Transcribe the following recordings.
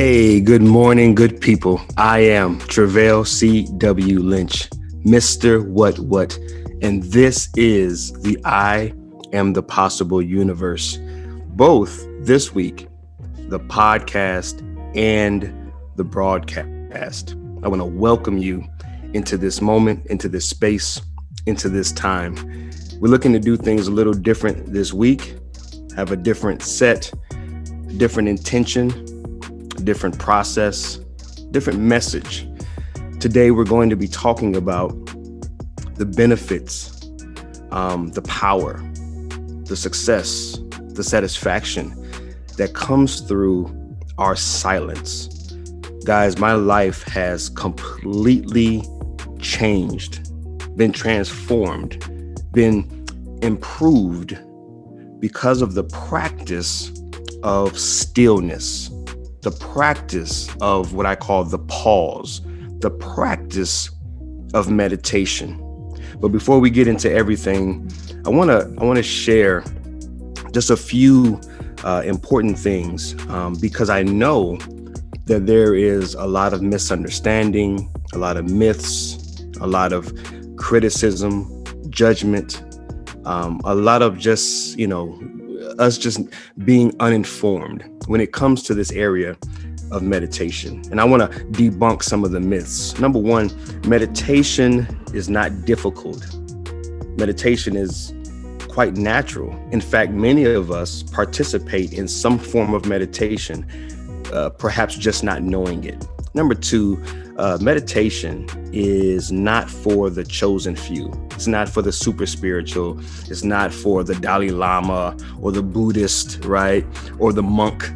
Hey, good morning, good people. I am Treveal C.W. Lynch, Mr. What, and this is the I Am the Possible universe. Both this week, the podcast and the broadcast. I want to welcome you into this moment, into this space, into this time. We're looking to do things a little different this week, have a different set, different intention, different process, different message. Today, we're going to be talking about the benefits, the power, the success, the satisfaction that comes through our silence. Guys, my life has completely changed, been transformed, been improved because of the practice of stillness. The practice of what I call the pause, the practice of meditation. But before we get into everything, I want to share just a few important things because I know that there is a lot of misunderstanding, a lot of myths, a lot of criticism, judgment, a lot of just, us just being uninformed when it comes to this area of meditation. And I want to debunk some of the myths. Number one, meditation is not difficult. Meditation is quite natural. In fact, many of us participate in some form of meditation, perhaps just not knowing it. Number two, meditation is not for the chosen few. It's not for the super spiritual. It's not for the Dalai Lama or the Buddhist, right? Or the monk.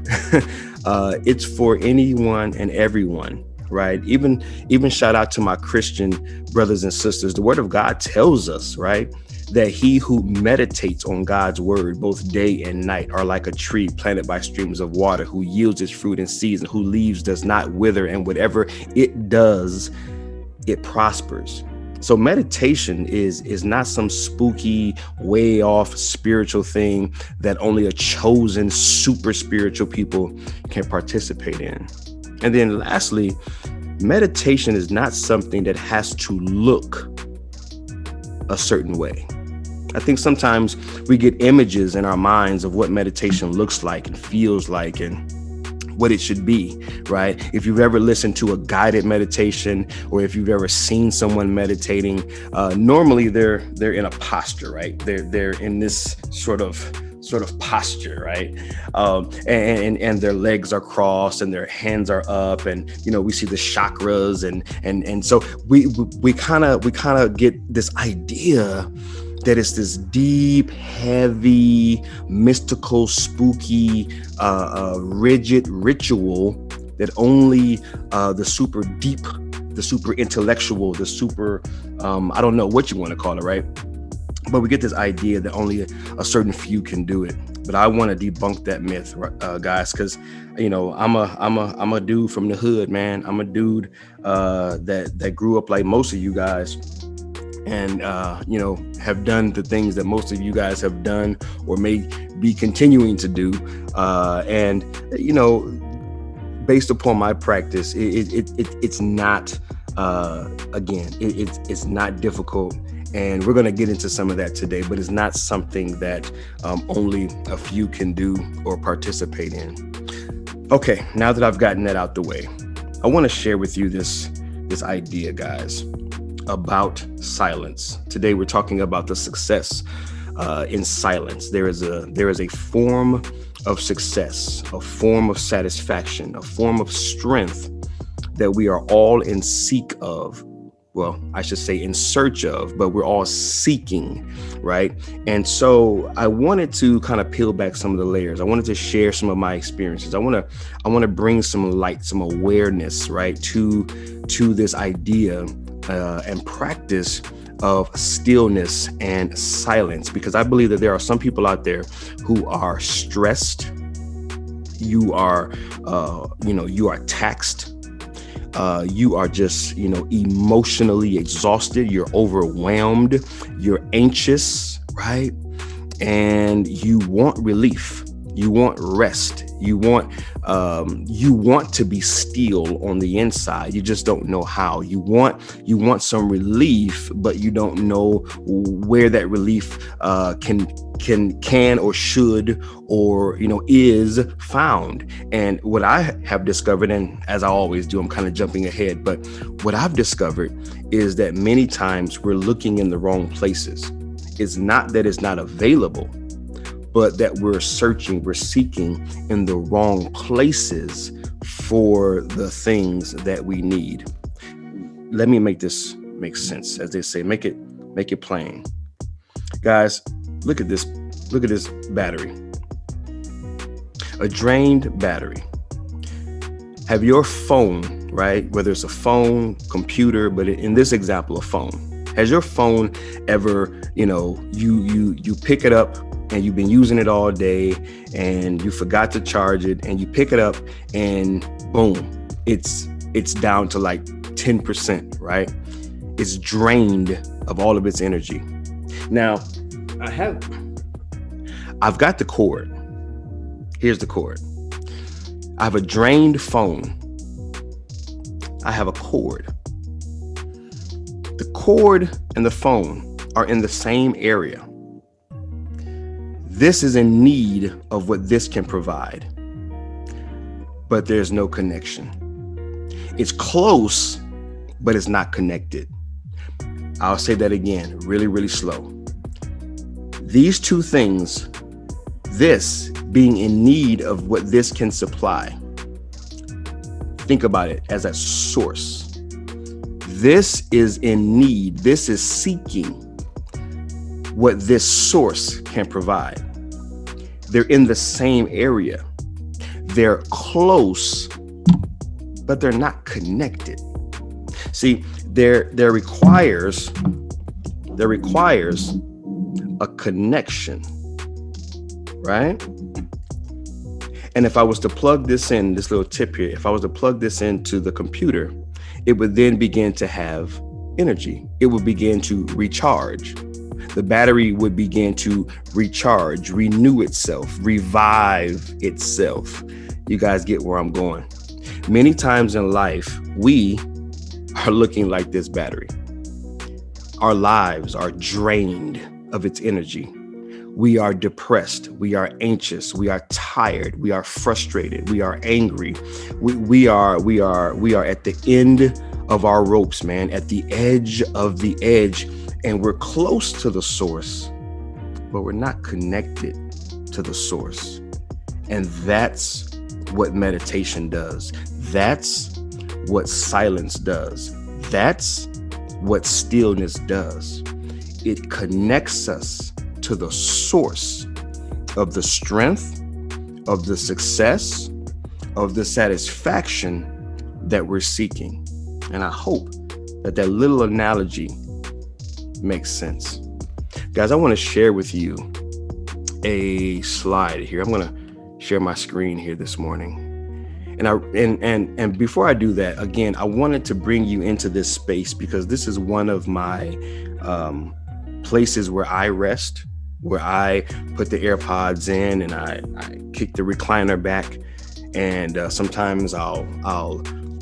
It's for anyone and everyone, right? Even shout out to my Christian brothers and sisters. The word of God tells us, right, that he who meditates on God's word both day and night are like a tree planted by streams of water, who yields its fruit in season, whose leaves does not wither, and whatever it does, it prospers. So meditation is not some spooky, way off spiritual thing that only a chosen super spiritual people can participate in. And then lastly, meditation is not something that has to look a certain way. I think sometimes we get images in our minds of what meditation looks like and feels like and what it should be, right? If you've ever listened to a guided meditation or if you've ever seen someone meditating, normally they're in a posture, right? They're in this sort of posture, right? And their legs are crossed and their hands are up, and we see the chakras, and so we kind of get this idea that it's this deep, heavy, mystical, spooky, rigid ritual that only the super deep, the super intellectual, the super, I don't know what you want to call it, right? But we get this idea that only a certain few can do it. But I want to debunk that myth, guys, because I'm a dude from the hood, man. I'm a dude that grew up like most of you guys, and have done the things that most of you guys have done or may be continuing to do, and based upon my practice, it's not it's not difficult, and we're going to get into some of that today, but it's not something that only a few can do or participate in. Okay, now that I've gotten that out the way, I want to share with you this idea, guys, about silence. Today we're talking about the success in silence. There is a form of success, a form of satisfaction, a form of strength that we are all in seek of. Well, I should say in search of, but we're all seeking, right? And so I wanted to kind of peel back some of the layers. I wanted to share some of my experiences. I want to bring some light, some awareness, right, to this idea and practice of stillness and silence, because I believe that there are some people out there who are stressed. You are taxed. You are just, emotionally exhausted. You're overwhelmed. You're anxious, right? And you want relief. You want rest. You want to be still on the inside. You just don't know how. You want some relief, but you don't know where that relief can or should or is found. And what I have discovered, and as I always do, I'm kind of jumping ahead, but what I've discovered is that many times we're looking in the wrong places. It's not that it's not available, but that we're seeking in the wrong places for the things that we need. Let me make this make sense. As they say, make it plain. Guys, look at this battery. A drained battery. Have your phone, right? Whether it's a phone, computer, but in this example, a phone. Has your phone ever, you pick it up and you've been using it all day and you forgot to charge it and you pick it up and boom, it's down to like 10%, right? It's drained of all of its energy. Now, I've got the cord. Here's the cord. I have a drained phone. I have a cord. The cord and the phone are in the same area. This is in need of what this can provide, but there's no connection. It's close, but it's not connected. I'll say that again, really, really slow. These two things, this being in need of what this can supply. Think about it as a source. This is in need. This is seeking what this source can provide. They're in the same area. They're close, but they're not connected. See, there requires a connection, right? And if I was to plug this in, this little tip here, if I was to plug this into the computer, it would then begin to have energy. It would begin to recharge. The battery would begin to recharge, renew itself, revive itself. You guys get where I'm going. Many times in life, we are looking like this battery. Our lives are drained of its energy. We are depressed. We are anxious. We are tired. We are frustrated. We are angry. We are at the end of our ropes, man, at the edge of the edge. And we're close to the source, but we're not connected to the source. And that's what meditation does. That's what silence does. That's what stillness does. It connects us to the source of the strength, of the success, of the satisfaction that we're seeking. And I hope that little analogy makes sense. Guys, I want to share with you a slide here. I'm going to share my screen here this morning. And before I do that, again, I wanted to bring you into this space because this is one of my places where I rest, where I put the AirPods in and I kick the recliner back. And sometimes I'll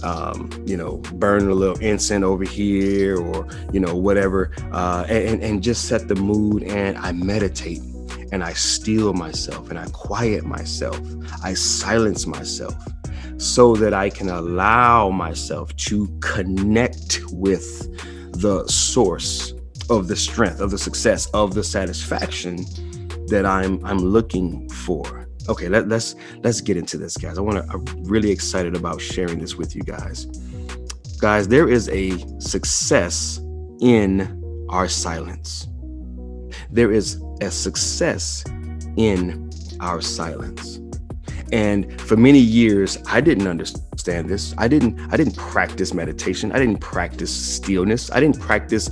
burn a little incense over here or, whatever, and just set the mood. And I meditate and I still myself and I quiet myself. I silence myself so that I can allow myself to connect with the source of the strength, of the success, of the satisfaction that I'm looking for. Okay, let's get into this, guys. I'm really excited about sharing this with you guys. Guys, there is a success in our silence. There is a success in our silence. And for many years, I didn't understand this. I didn't practice meditation. I didn't practice stillness. I didn't practice.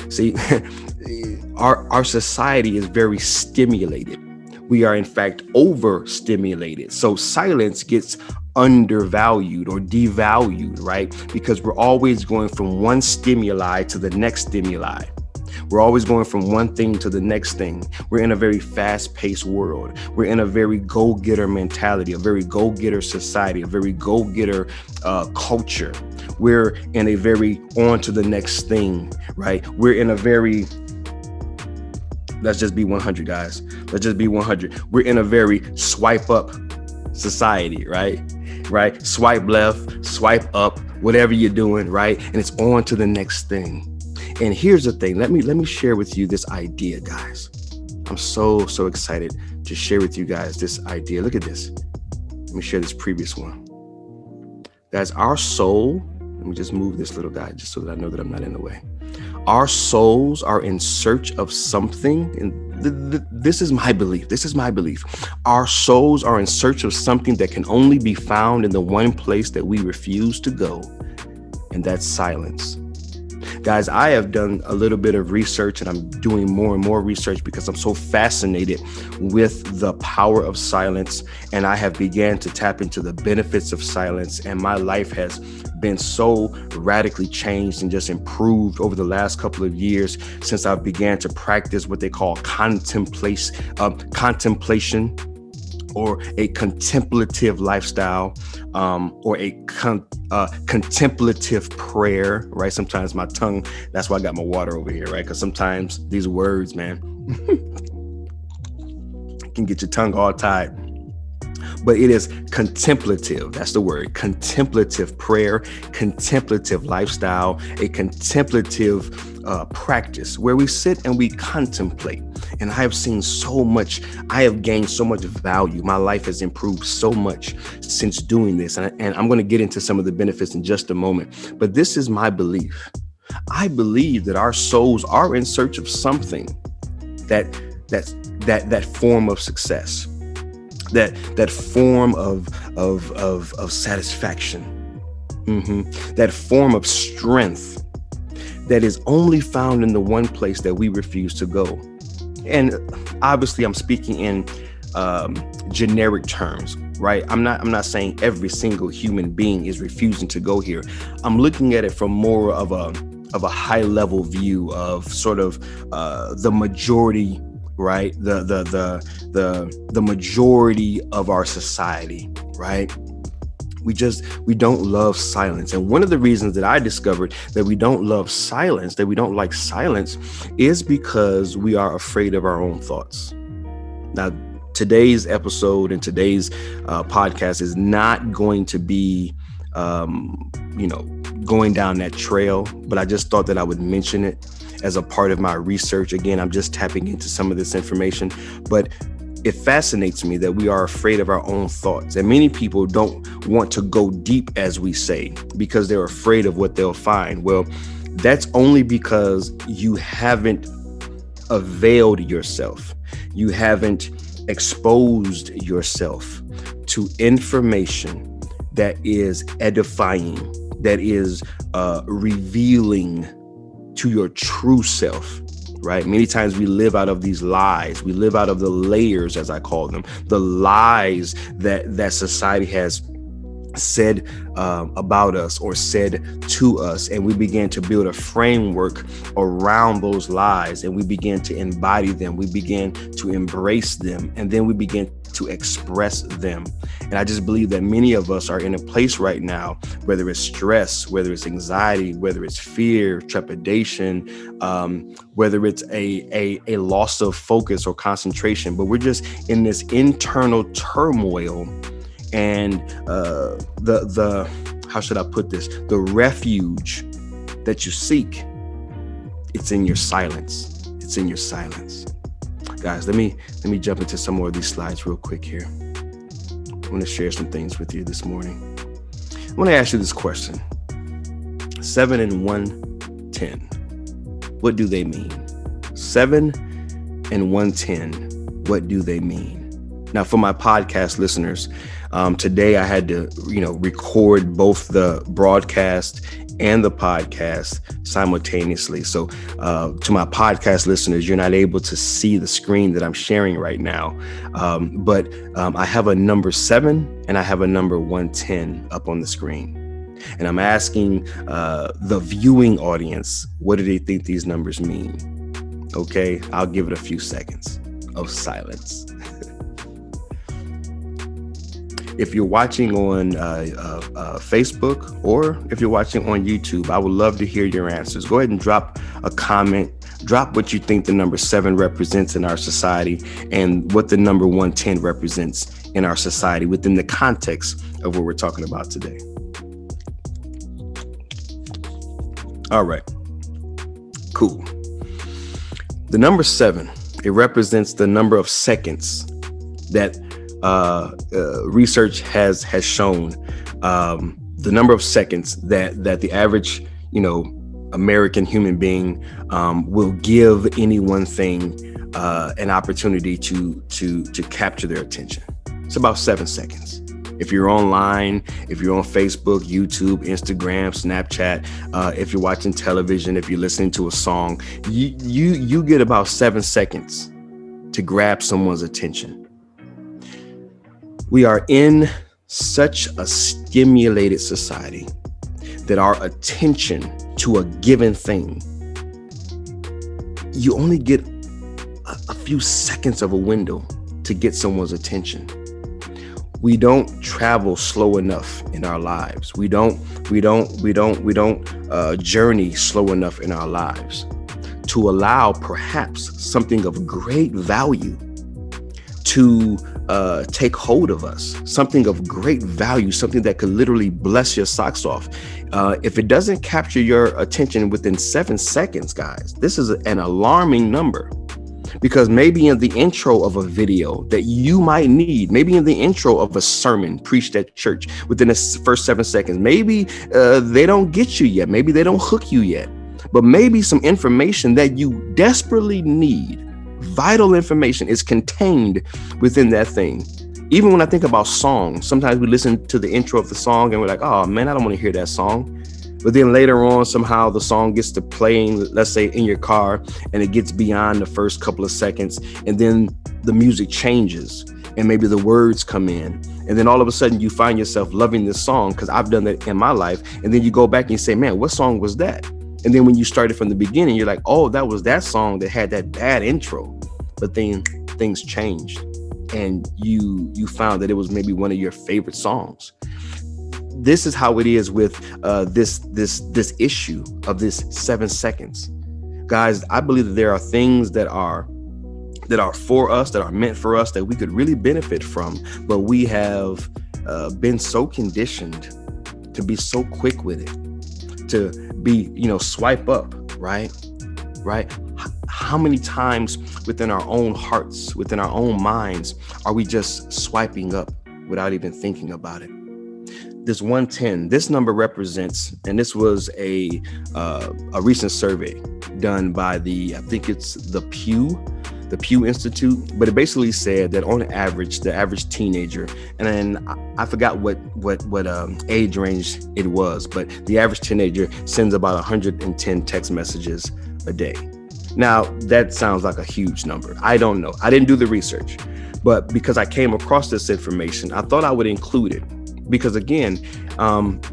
See, our society is very stimulated. We are, in fact, overstimulated. So silence gets undervalued or devalued, right? Because we're always going from one stimuli to the next stimuli. We're always going from one thing to the next thing. We're in a very fast-paced world. We're in a very go-getter mentality, a very go-getter society, a very go-getter culture. We're in a very on to the next thing, right? We're in a very, let's just be 100, guys. Let's just be 100. We're in a very swipe up society, right? Swipe left, swipe up, whatever you're doing, right? And it's on to the next thing. And here's the thing. Let me share with you this idea, guys. I'm so excited to share with you guys this idea. Look at this. Let me share this previous one. Guys, our soul, let me just move this little guy just so that I know that I'm not in the way. Our souls are in search of something. And this is my belief. Our souls are in search of something that can only be found in the one place that we refuse to go. And that's silence. Guys, I have done a little bit of research, and I'm doing more and more research because I'm so fascinated with the power of silence. And I have began to tap into the benefits of silence. And my life has been so radically changed and just improved over the last couple of years since I began to practice what they call contemplation or a contemplative lifestyle, or a contemplative prayer, right? Sometimes my tongue, that's why I got my water over here, right? Because sometimes these words, man, can get your tongue all tied. But it is contemplative. That's the word. Contemplative prayer, contemplative lifestyle, a contemplative practice where we sit and we contemplate. And I have seen so much. I have gained so much value. My life has improved so much since doing this. And I'm going to get into some of the benefits in just a moment. But this is my belief. I believe that our souls are in search of something that form of success. That form of satisfaction, that form of strength that is only found in the one place that we refuse to go. And obviously, I'm speaking in generic terms, right? I'm not saying every single human being is refusing to go here. I'm looking at it from more of a high level view of sort of the majority. Right, the majority of our society, right? We don't love silence. And one of the reasons that I discovered that we don't love silence, that we don't like silence, is because we are afraid of our own thoughts. Now, today's episode and today's podcast is not going to be, going down that trail, but I just thought that I would mention it as a part of my research. Again, I'm just tapping into some of this information, but it fascinates me that we are afraid of our own thoughts. And many people don't want to go deep, as we say, because they're afraid of what they'll find. Well, that's only because you haven't availed yourself. You haven't exposed yourself to information that is edifying, that is revealing to your true self, right? Many times we live out of these lies. We live out of the layers, as I call them, the lies that society has said about us or said to us. And we begin to build a framework around those lies, and we begin to embody them. We begin to embrace them, and then we begin to express them. And I just believe that many of us are in a place right now, whether it's stress, whether it's anxiety, whether it's fear, trepidation, whether it's a loss of focus or concentration, but we're just in this internal turmoil. And the how should I put this? The refuge that you seek, it's in your silence. It's in your silence. Guys, let me jump into some more of these slides real quick here. I want to share some things with you this morning. I want to ask you this question. 7 and 110. What do they mean? 7 and 110. What do they mean? Now, for my podcast listeners, today I had to, record both the broadcast and the podcast simultaneously. So to my podcast listeners, you're not able to see the screen that I'm sharing right now. But I have a number 7 and I have a number 110 up on the screen. And I'm asking the viewing audience, what do they think these numbers mean? Okay, I'll give it a few seconds of silence. If you're watching on Facebook or if you're watching on YouTube, I would love to hear your answers. Go ahead and drop a comment. Drop what you think the number 7 represents in our society and what the number 110 represents in our society within the context of what we're talking about today. All right. Cool. The number 7, it represents the number of seconds that research has shown, the number of seconds that the average, American human being will give any one thing an opportunity to capture their attention. It's about 7 seconds. If you're online, if you're on Facebook, YouTube, Instagram, Snapchat, if you're watching television, if you're listening to a song, you get about 7 seconds to grab someone's attention. We are in such a stimulated society that our attention to a given thing, you only get a few seconds of a window to get someone's attention. We don't travel slow enough in our lives. We don't journey slow enough in our lives to allow perhaps something of great value to take hold of us, something of great value, something that could literally bless your socks off. If it doesn't capture your attention within 7 seconds, guys, this is an alarming number. Because maybe in the intro of a video that you might need, maybe in the intro of a sermon preached at church within the first 7 seconds, maybe they don't get you yet. Maybe they don't hook you yet. But maybe some information that you desperately need, vital information, is contained within that thing. Even when I think about songs, sometimes we listen to the intro of the song and we're like, oh man, I don't want to hear that song. But then later on, somehow the song gets to playing, let's say in your car, and it gets beyond the first couple of seconds. And then the music changes and maybe the words come in. And then all of a sudden you find yourself loving this song, because I've done that in my life. And then you go back and you say, man, what song was that? And then when you started from the beginning, you're like, oh, that was that song that had that bad intro. But then things changed and you found that it was maybe one of your favorite songs. This is how it is with this issue of this 7 seconds. Guys, I believe that there are things that are for us, that are meant for us, that we could really benefit from, but we have been so conditioned to be so quick with it, to be, swipe up, right? How many times within our own hearts, within our own minds, are we just swiping up without even thinking about it? This 110, this number represents, and this was a recent survey done by I think it's the Pew Institute, but it basically said that on average, the average teenager, and then I forgot what age range it was, but the average teenager sends about 110 text messages a day. Now, that sounds like a huge number. I don't know. I didn't do the research, but because I came across this information, I thought I would include it. Because again,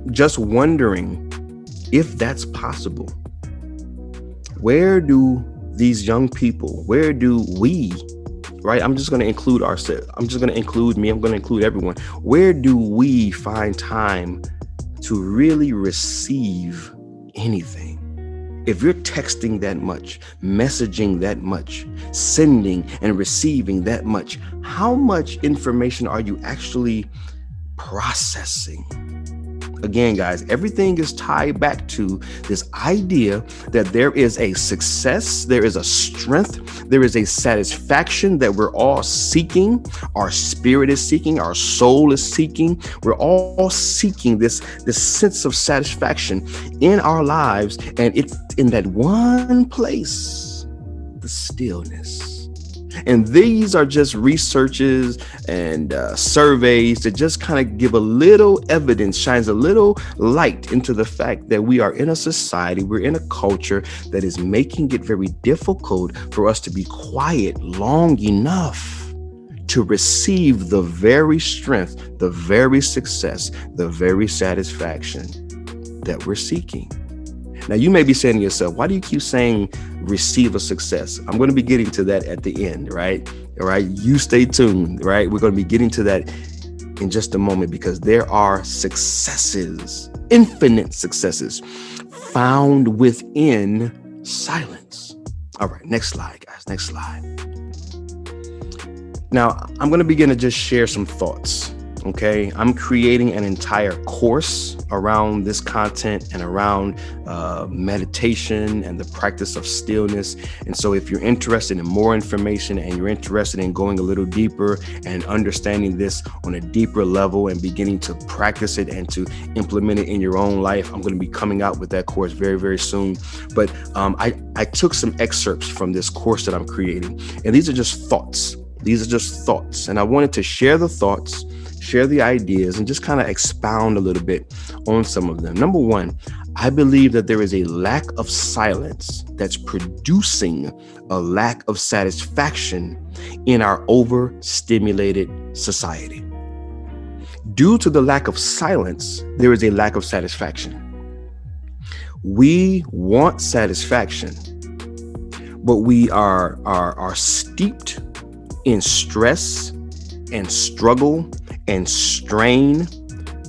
just wondering if that's possible. Where do these young people, where do we, right? I'm just going to include ourselves. I'm just going to include me. I'm going to include everyone. Where do we find time to really receive anything? If you're texting that much, messaging that much, sending and receiving that much, how much information are you actually processing? Again, guys, everything is tied back to this idea that there is a success, there is a strength, there is a satisfaction that we're all seeking. Our spirit is seeking, our soul is seeking. We're all seeking this sense of satisfaction in our lives. And it's in that one place, the stillness. And these are just researches and surveys that just kind of give a little evidence, shines a little light into the fact that we are in a society, we're in a culture that is making it very difficult for us to be quiet long enough to receive the very strength, the very success, the very satisfaction that we're seeking. Now, you may be saying to yourself, why do you keep saying receive a success? I'm going to be getting to that at the end, right? All right. You stay tuned, right? We're going to be getting to that in just a moment, because there are successes, infinite successes found within silence. All right. Next slide, guys. Next slide. Now, I'm going to begin to just share some thoughts. Okay, I'm creating an entire course around this content and around meditation and the practice of stillness. And so if you're interested in more information and you're interested in going a little deeper and understanding this on a deeper level and beginning to practice it and to implement it in your own life, I'm going to be coming out with that course very, very soon. But I took some excerpts from this course that I'm creating, and these are just thoughts. These are just thoughts. And I wanted to share the thoughts, share the ideas, and just kind of expound a little bit on some of them. Number one, I believe that there is a lack of silence that's producing a lack of satisfaction in our overstimulated society. Due to the lack of silence, there is a lack of satisfaction. We want satisfaction, but we are steeped in stress and struggle and strain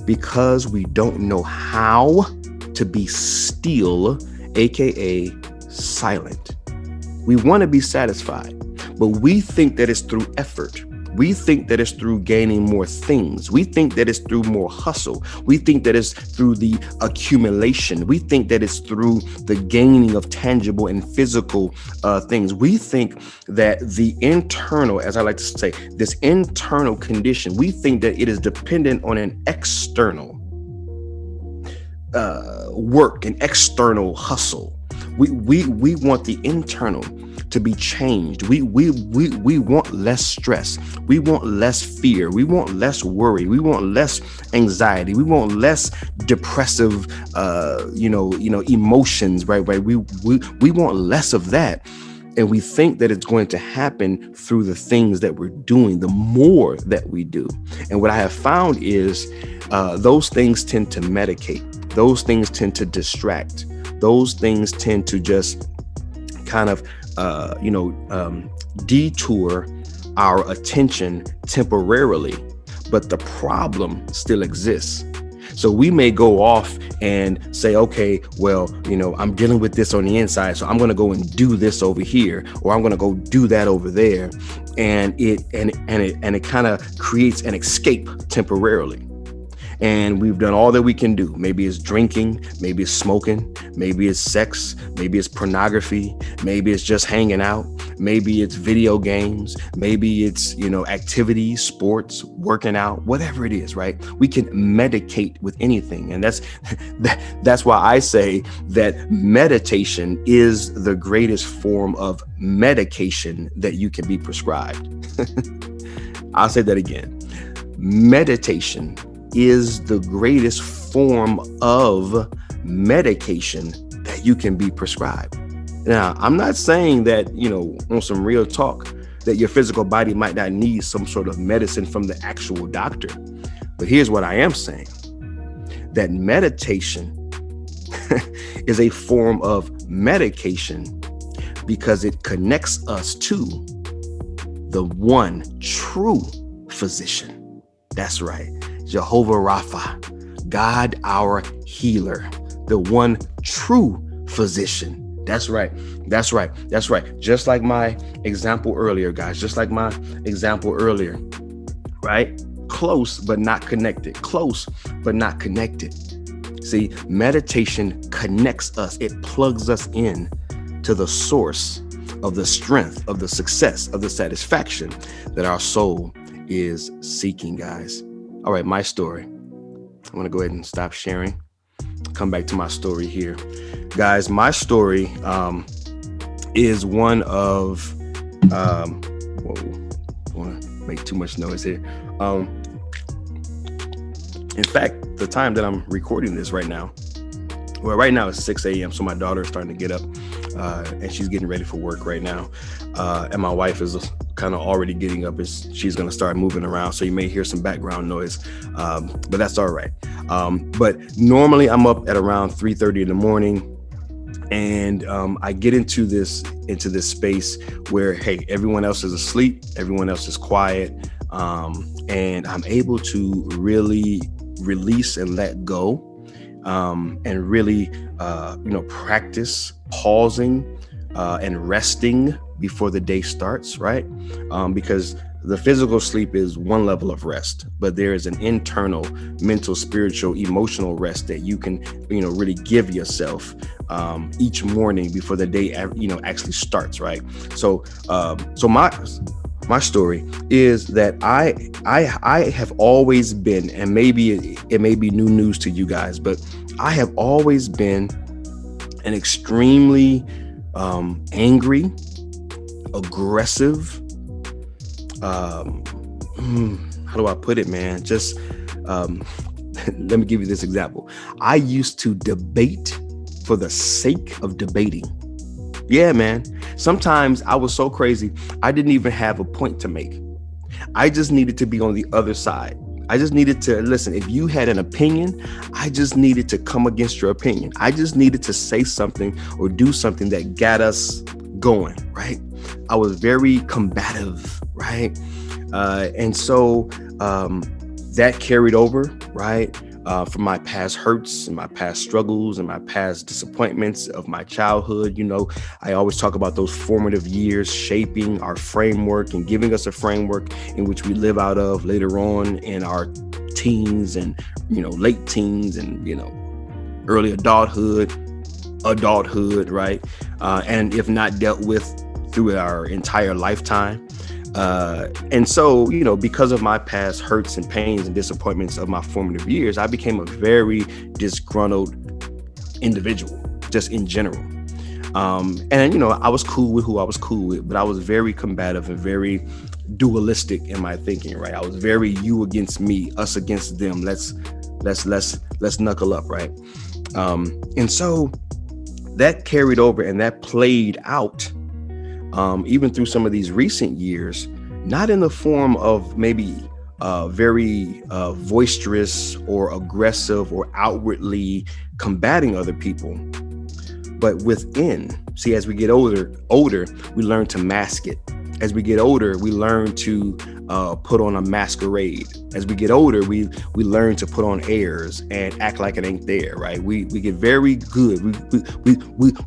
because we don't know how to be still, aka silent. We want to be satisfied, but we think that it's through effort. We think that it's through gaining more things. We think that it's through more hustle. We think that it's through the accumulation. We think that it's through the gaining of tangible and physical things. We think that the internal, as I like to say, this internal condition, we think that it is dependent on an external work, an external hustle. We want the internal to be changed. We want less stress. We want less fear. We want less worry. We want less anxiety. We want less depressive, emotions. Right. We want less of that. And we think that it's going to happen through the things that we're doing, the more that we do. And what I have found is those things tend to medicate. Those things tend to distract. Those things tend to just kind of detour our attention temporarily, but the problem still exists. So we may go off and say, okay, well, I'm dealing with this on the inside, so I'm going to go and do this over here, or I'm going to go do that over there, and it kind of creates an escape temporarily. And we've done all that we can do. Maybe it's drinking, maybe it's smoking, maybe it's sex, maybe it's pornography, maybe it's just hanging out, maybe it's video games, maybe it's, activities, sports, working out, whatever it is, right? We can medicate with anything. And that's why I say that meditation is the greatest form of medication that you can be prescribed. I'll say that again. Meditation is the greatest form of medication that you can be prescribed. Now, I'm not saying that, on some real talk, that your physical body might not need some sort of medicine from the actual doctor. But here's what I am saying, that meditation is a form of medication because it connects us to the one true physician. That's right. Jehovah Rapha, God our healer, the one true physician. That's right. That's right. That's right. Just like my example earlier, guys, right? Close, but not connected. Close, but not connected. See, meditation connects us. It plugs us in to the source of the strength, of the success, of the satisfaction that our soul is seeking, guys. All right, my story. I'm going to go ahead and stop sharing. Come back to my story here. Guys, my story is one of, I don't want to make too much noise here. In fact, the time that I'm recording this right now, right now it's 6 a.m. So my daughter is starting to get up and she's getting ready for work right now. And my wife is kind of already getting up, and she's going to start moving around. So you may hear some background noise, but that's all right. But normally I'm up at around 3:30 in the morning. And I get into this space where, hey, everyone else is asleep, everyone else is quiet, and I'm able to really release and let go, and really, practice pausing and resting before the day starts, right? Because the physical sleep is one level of rest, but there is an internal, mental, spiritual, emotional rest that you can, really give yourself each morning before the day, actually starts, right? So my story is that I have always been, and maybe it may be new news to you guys, but I have always been an extremely angry, aggressive, how do I put it, man? Just let me give you this example. I used to debate for the sake of debating. Yeah, man. Sometimes I was so crazy, I didn't even have a point to make. I just needed to be on the other side. I just needed to listen. If you had an opinion, I just needed to come against your opinion. I just needed to say something or do something that got us going, right? I was very combative, right? And so that carried over, right? From my past hurts and my past struggles and my past disappointments of my childhood. I always talk about those formative years shaping our framework and giving us a framework in which we live out of later on in our teens and, late teens and, early adulthood, right? And if not dealt with through our entire lifetime. And so, because of my past hurts and pains and disappointments of my formative years, I became a very disgruntled individual, just in general. And I was cool with who I was cool with, but I was very combative and very dualistic in my thinking, right? I was very you against me, us against them. Let's knuckle up, right? And so that carried over and that played out. Even through some of these recent years, not in the form of maybe very boisterous or aggressive or outwardly combating other people, but within. See, as we get older, we learn to mask it. As we get older, we learn to put on a masquerade. As we get older, we learn to put on airs and act like it ain't there, right? We get very good.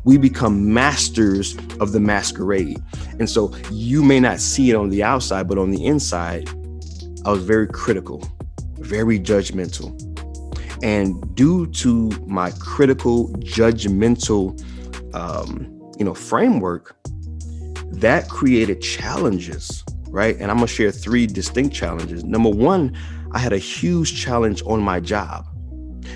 We become masters of the masquerade. And so you may not see it on the outside, but on the inside, I was very critical, very judgmental. And due to my critical, judgmental, framework, that created challenges, right? And I'm going to share 3 distinct challenges. Number 1, I had a huge challenge on my job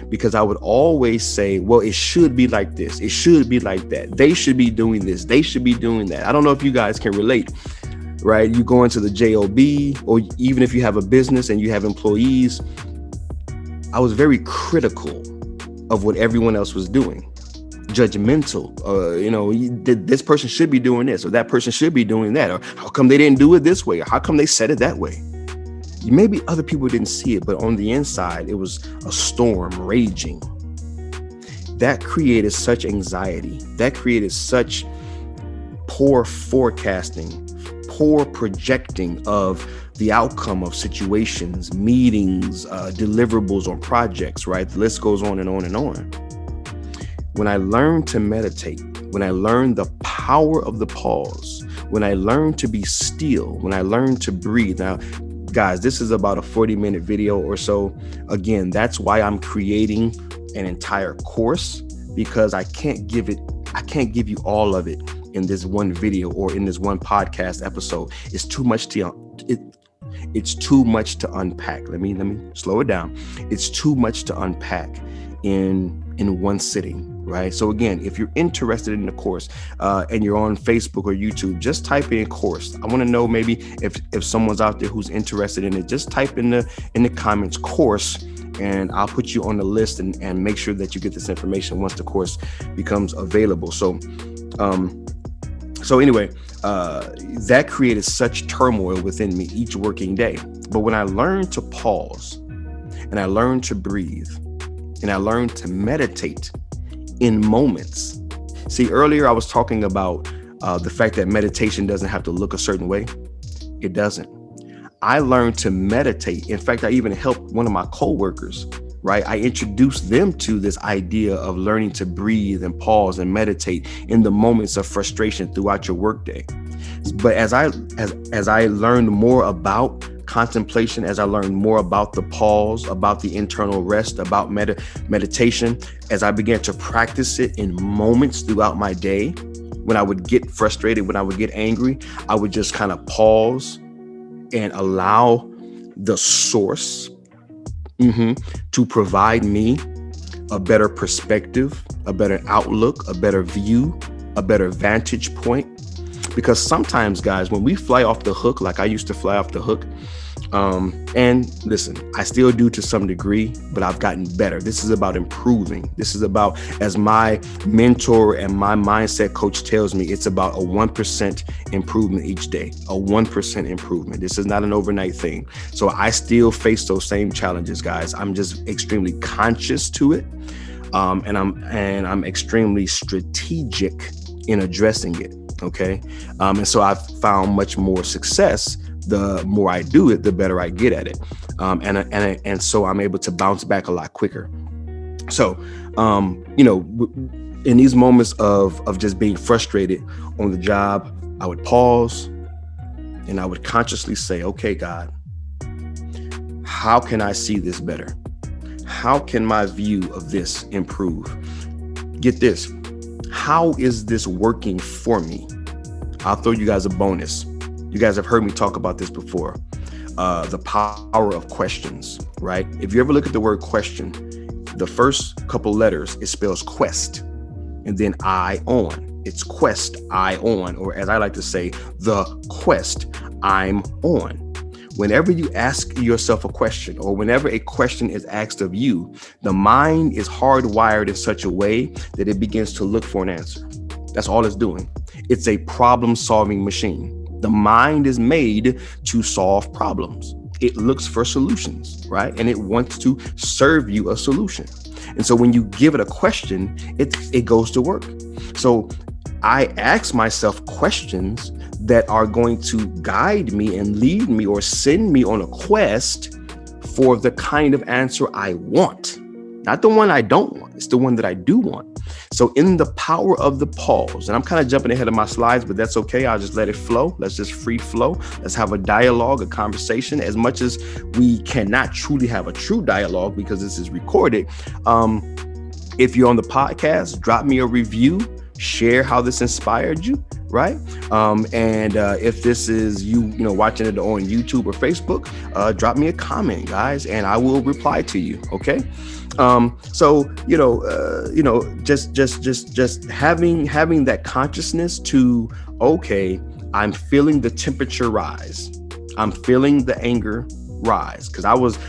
because I would always say, well, it should be like this. It should be like that. They should be doing this. They should be doing that. I don't know if you guys can relate, right? You go into the JOB, or even if you have a business and you have employees, I was very critical of what everyone else was doing. Judgmental, this person should be doing this, or that person should be doing that, or how come they didn't do it this way, or how come they said it that way? Maybe other people didn't see it, but on the inside, it was a storm raging. That created such anxiety. That created such poor forecasting, poor projecting of the outcome of situations, meetings, deliverables on projects, right? The list goes on and on and on. When I learned to meditate, when I learned the power of the pause, when I learned to be still, when I learned to breathe. Now, guys, this is about a 40-minute video or so. Again, that's why I'm creating an entire course, because I can't give you all of it in this one video or in this one podcast episode. It's too much to unpack. Let me slow it down. It's too much to unpack in one sitting, right? So again, if you're interested in the course and you're on Facebook or YouTube, just type in course. I want to know maybe if someone's out there who's interested in it, just type in the comments course, and I'll put you on the list and make sure that you get this information once the course becomes available. So anyway, that created such turmoil within me each working day. But when I learned to pause and I learned to breathe and I learned to meditate in moments, See, earlier I was talking about the fact that meditation doesn't have to look a certain way. It doesn't. I learned to meditate. In fact, I even helped one of my coworkers, right? I introduced them to this idea of learning to breathe and pause and meditate in the moments of frustration throughout your workday. But as I learned more about contemplation, as I learned more about the pause, about the internal rest, about meditation, as I began to practice it in moments throughout my day, when I would get frustrated, when I would get angry, I would just kind of pause and allow the source to provide me a better perspective, a better outlook, a better view, a better vantage point. Because sometimes, guys, when we fly off the hook, like I used to fly off the hook, and listen, I still do to some degree, but I've gotten better. This is about improving. This is about, as my mentor and my mindset coach tells me, it's about a 1% improvement each day, a 1% improvement. This is not an overnight thing. So I still face those same challenges, guys. I'm just extremely conscious to it. And I'm extremely strategic in addressing it. Okay. And so I've found much more success. The more I do it, the better I get at it. And so I'm able to bounce back a lot quicker. So, in these moments of just being frustrated on the job, I would pause and I would consciously say, okay, God, how can I see this better? How can my view of this improve? Get this. How is this working for me? I'll throw you guys a bonus. You guys have heard me talk about this before. The power of questions, right? If you ever look at the word question, the first couple letters, it spells quest, and then I on. It's quest, I on, or as I like to say, the quest I'm on. Whenever you ask yourself a question, or whenever a question is asked of you, the mind is hardwired in such a way that it begins to look for an answer. That's all it's doing. It's a problem-solving machine. The mind is made to solve problems. It looks for solutions, right? And it wants to serve you a solution. And so when you give it a question, it goes to work. So I ask myself questions that are going to guide me and lead me or send me on a quest for the kind of answer I want. Not the one I don't want. It's the one that I do want. So in the power of the pause, and I'm kind of jumping ahead of my slides, but that's okay. I'll just let it flow. Let's just free flow. Let's have a dialogue, a conversation. As much as we cannot truly have a true dialogue because this is recorded. If you're on the podcast, drop me a review, share how this inspired you. Right. And if this is you watching it on YouTube or Facebook, drop me a comment, guys, and I will reply to you. OK. So, just having that consciousness to, OK, I'm feeling the temperature rise. I'm feeling the anger rise, because I was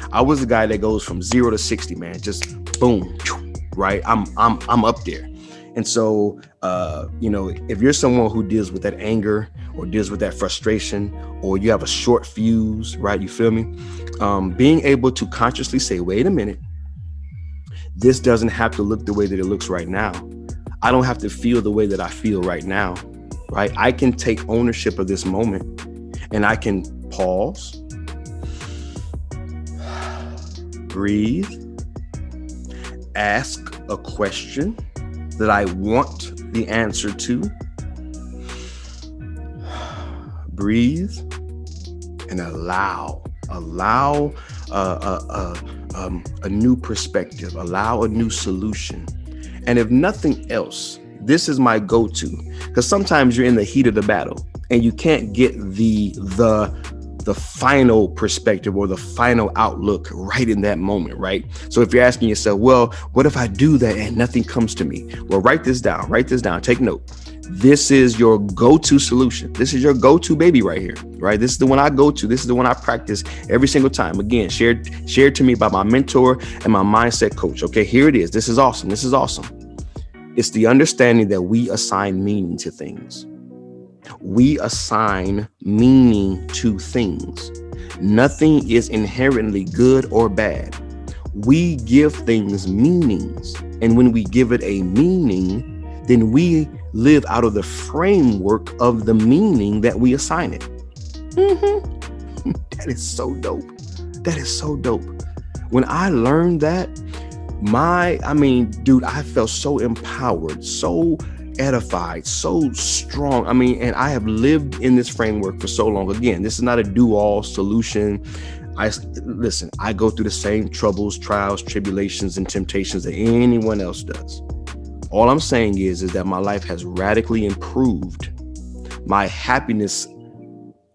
the guy that goes from 0 to 60, man. Just boom. Right. I'm up there. And so, if you're someone who deals with that anger or deals with that frustration, or you have a short fuse, right? You feel me? Being able to consciously say, wait a minute, this doesn't have to look the way that it looks right now. I don't have to feel the way that I feel right now, right? I can take ownership of this moment, and I can pause, breathe, ask a question that I want the answer to, breathe, and allow a new perspective, allow a new solution. And if nothing else, this is my go-to, because sometimes you're in the heat of the battle and you can't get the final perspective or the final outlook right in that moment, right? So if you're asking yourself, well, what if I do that and nothing comes to me? Well, write this down, take note. This is your go-to solution. This is your go-to baby right here, right? This is the one I go to. This is the one I practice every single time. Again, shared to me by my mentor and my mindset coach. Okay, here it is. This is awesome. It's the understanding that we assign meaning to things. We assign meaning to things. Nothing is inherently good or bad. We give things meanings. And when we give it a meaning, then we live out of the framework of the meaning that we assign it. That is so dope. That is so dope. When I learned that, I felt so empowered, so edified, so strong. And I have lived in this framework for so long. Again, this is not a do-all solution. I go through the same troubles, trials, tribulations, and temptations that anyone else does. All I'm saying is that my life has radically improved. My happiness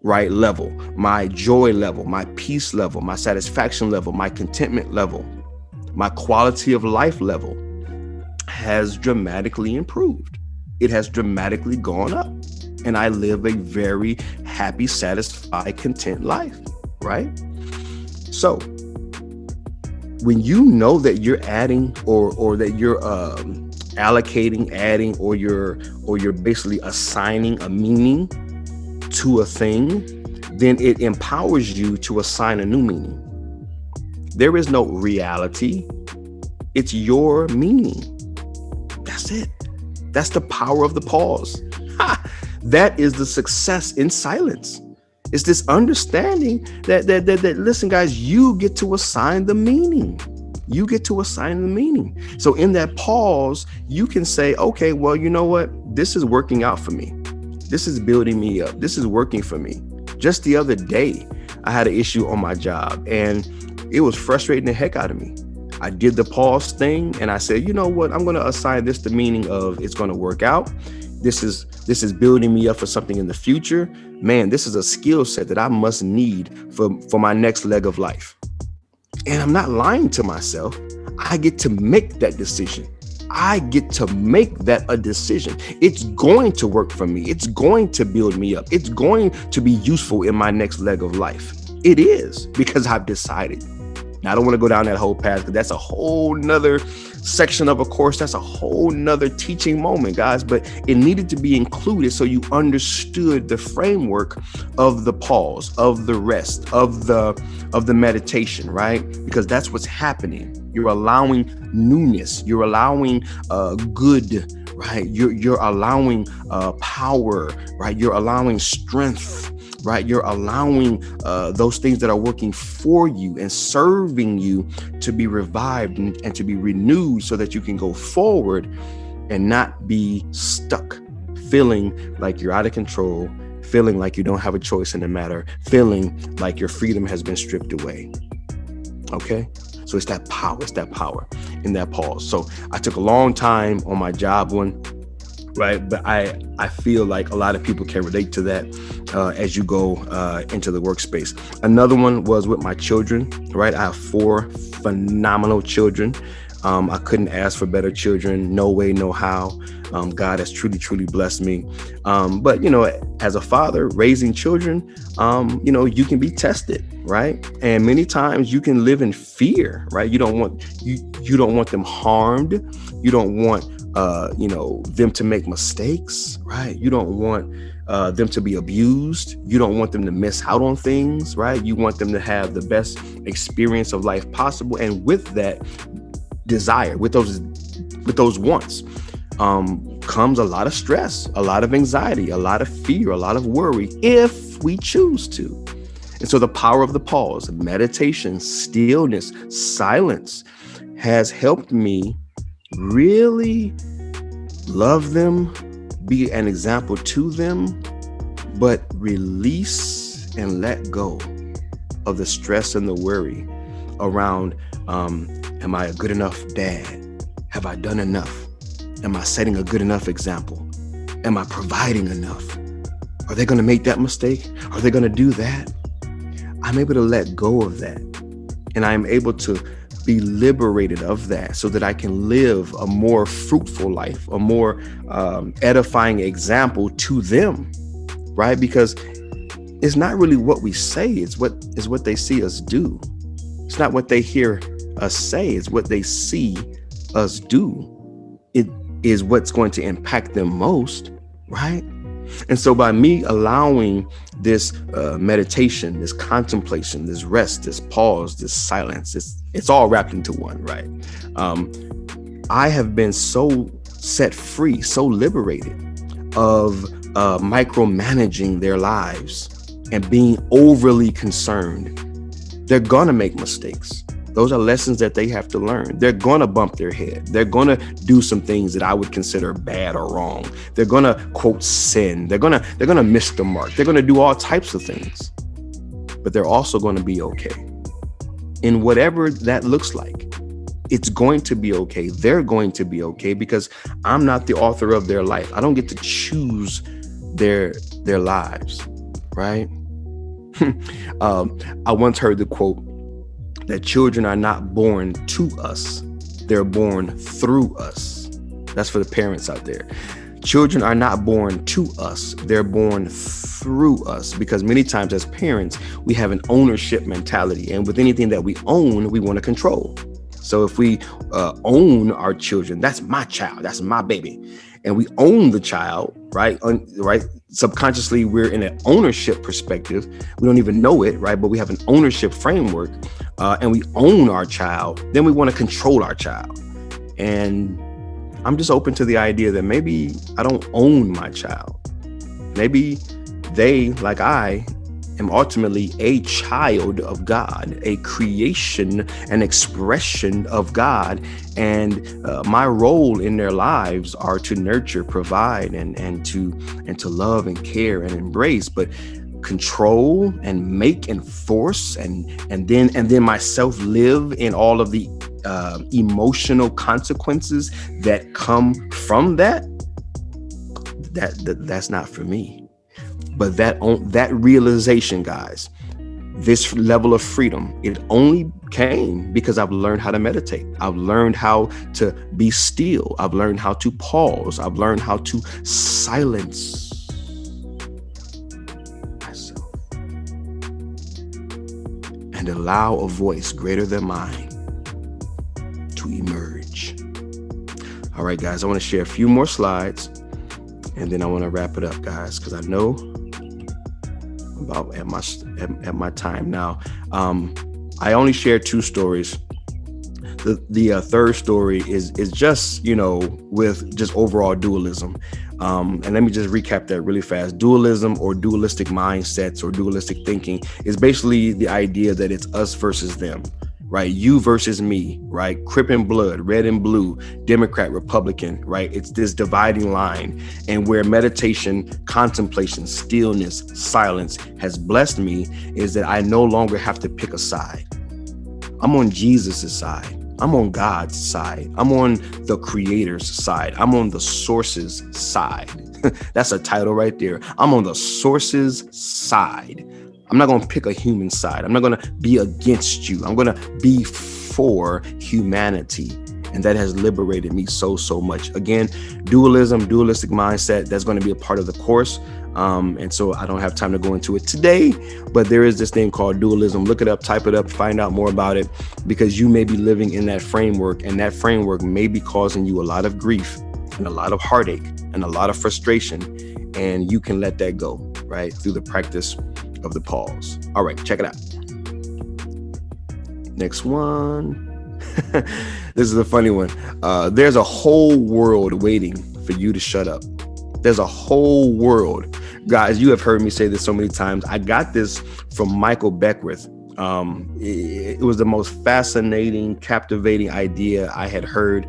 level, my joy level, my peace level, my satisfaction level, my contentment level, my quality of life level has dramatically improved. It has dramatically gone up. And I live a very happy, satisfied, content life, right? So when you know that you're adding or that you're allocating, adding, or you're basically assigning a meaning to a thing, then it empowers you to assign a new meaning. There is no reality. It's your meaning. That's it. That's the power of the pause. That is the success in silence. It's this understanding that listen, guys, you get to assign the meaning. You get to assign the meaning. So in that pause, you can say, okay, well, you know what? This is working out for me. This is building me up. This is working for me. Just the other day, I had an issue on my job and it was frustrating the heck out of me. I did the pause thing and I said, you know what? I'm going to assign this the meaning of it's going to work out. This is building me up for something in the future. Man, this is a skill set that I must need for my next leg of life. And I'm not lying to myself. I get to make that decision. I get to make that a decision. It's going to work for me. It's going to build me up. It's going to be useful in my next leg of life. It is, because I've decided. Now, I don't want to go down that whole path because that's a whole nother section of a course. That's a whole nother teaching moment, guys, but it needed to be included so you understood the framework of the pause, of the rest, of the meditation, right? Because that's what's happening. You're allowing newness. You're allowing good, right? You're allowing power, right? You're allowing strength, right? You're allowing those things that are working for you and serving you to be revived and to be renewed so that you can go forward and not be stuck, feeling like you're out of control, feeling like you don't have a choice in the matter, feeling like your freedom has been stripped away. Okay? So it's that power in that pause. So I took a long time on my job one, right? But I feel like a lot of people can relate to that as you go into the workspace. Another one was with my children, right? I have 4 phenomenal children. I couldn't ask for better children. No way, no how. God has truly blessed me. But, as a father raising children, you can be tested, right? And many times you can live in fear, right? You don't want them harmed. You don't want them to make mistakes, right? You don't want them to be abused. You don't want them to miss out on things, right? You want them to have the best experience of life possible. And with that desire, with those wants, comes a lot of stress, a lot of anxiety, a lot of fear, a lot of worry, if we choose to. And so the power of the pause, meditation, stillness, silence has helped me really love them, be an example to them, but release and let go of the stress and the worry around, am I a good enough dad? Have I done enough? Am I setting a good enough example? Am I providing enough? Are they going to make that mistake? Are they going to do that? I'm able to let go of that. And I'm able to be liberated of that so that I can live a more fruitful life, a more edifying example to them, right? Because it's not really what we say, it's what they see us do. It's not what they hear us say, it's what they see us do. It is what's going to impact them most, right? And so by me allowing this meditation, this contemplation, this rest, this pause, this silence, it's all wrapped into one, right? I have been so set free, so liberated of micromanaging their lives and being overly concerned. They're gonna make mistakes. Those are lessons that they have to learn. They're gonna bump their head. They're gonna do some things that I would consider bad or wrong. They're gonna quote sin. They're gonna miss the mark. They're gonna do all types of things. But they're also gonna be okay. In whatever that looks like, it's going to be okay. They're going to be okay because I'm not the author of their life. I don't get to choose their lives, right? I once heard the quote that children are not born to us, they're born through us. That's for the parents out there. Children are not born to us, they're born through us, because many times as parents, we have an ownership mentality, and with anything that we own, we want to control. So if we own our children, that's my child, that's my baby, and we own the child, right? Right? Subconsciously, we're in an ownership perspective. We don't even know it, right? But we have an ownership framework, and we own our child. Then we want to control our child. And I'm just open to the idea that maybe I don't own my child. Maybe they, like I, am ultimately a child of God, a creation, an expression of God. And my role in their lives are to nurture, provide, and to love and care and embrace, but control and make and force and then myself live in all of the emotional consequences that come from that's not for me. But that realization, guys, this level of freedom, it only came because I've learned how to meditate. I've learned how to be still. I've learned how to pause. I've learned how to silence myself and allow a voice greater than mine to emerge. All right, guys, I want to share a few more slides and then I want to wrap it up, guys, because I know about at my time now. I only share 2 stories. The third story is just, with just overall dualism. And let me just recap that really fast. Dualism, or dualistic mindsets, or dualistic thinking, is basically the idea that it's us versus them, right? You versus me, right? Crip and blood, red and blue, Democrat, Republican, right? It's this dividing line. And where meditation, contemplation, stillness, silence has blessed me is that I no longer have to pick a side. I'm on Jesus's side. I'm on God's side. I'm on the creator's side. I'm on the source's side. That's a title right there. I'm on the source's side. I'm not going to pick a human side. I'm not going to be against you. I'm going to be for humanity. And that has liberated me so much. Again, dualism, dualistic mindset, that's going to be a part of the course. And so I don't have time to go into it today, but there is this thing called dualism. Look it up, type it up, find out more about it, because you may be living in that framework, and that framework may be causing you a lot of grief and a lot of heartache and a lot of frustration. And you can let that go, right? Through the practice of the pause. All right, check it out. Next one. This is a funny one. There's a whole world waiting for you to shut up. There's a whole world. Guys, you have heard me say this so many times. I got this from Michael Beckwith. It was the most fascinating, captivating idea I had heard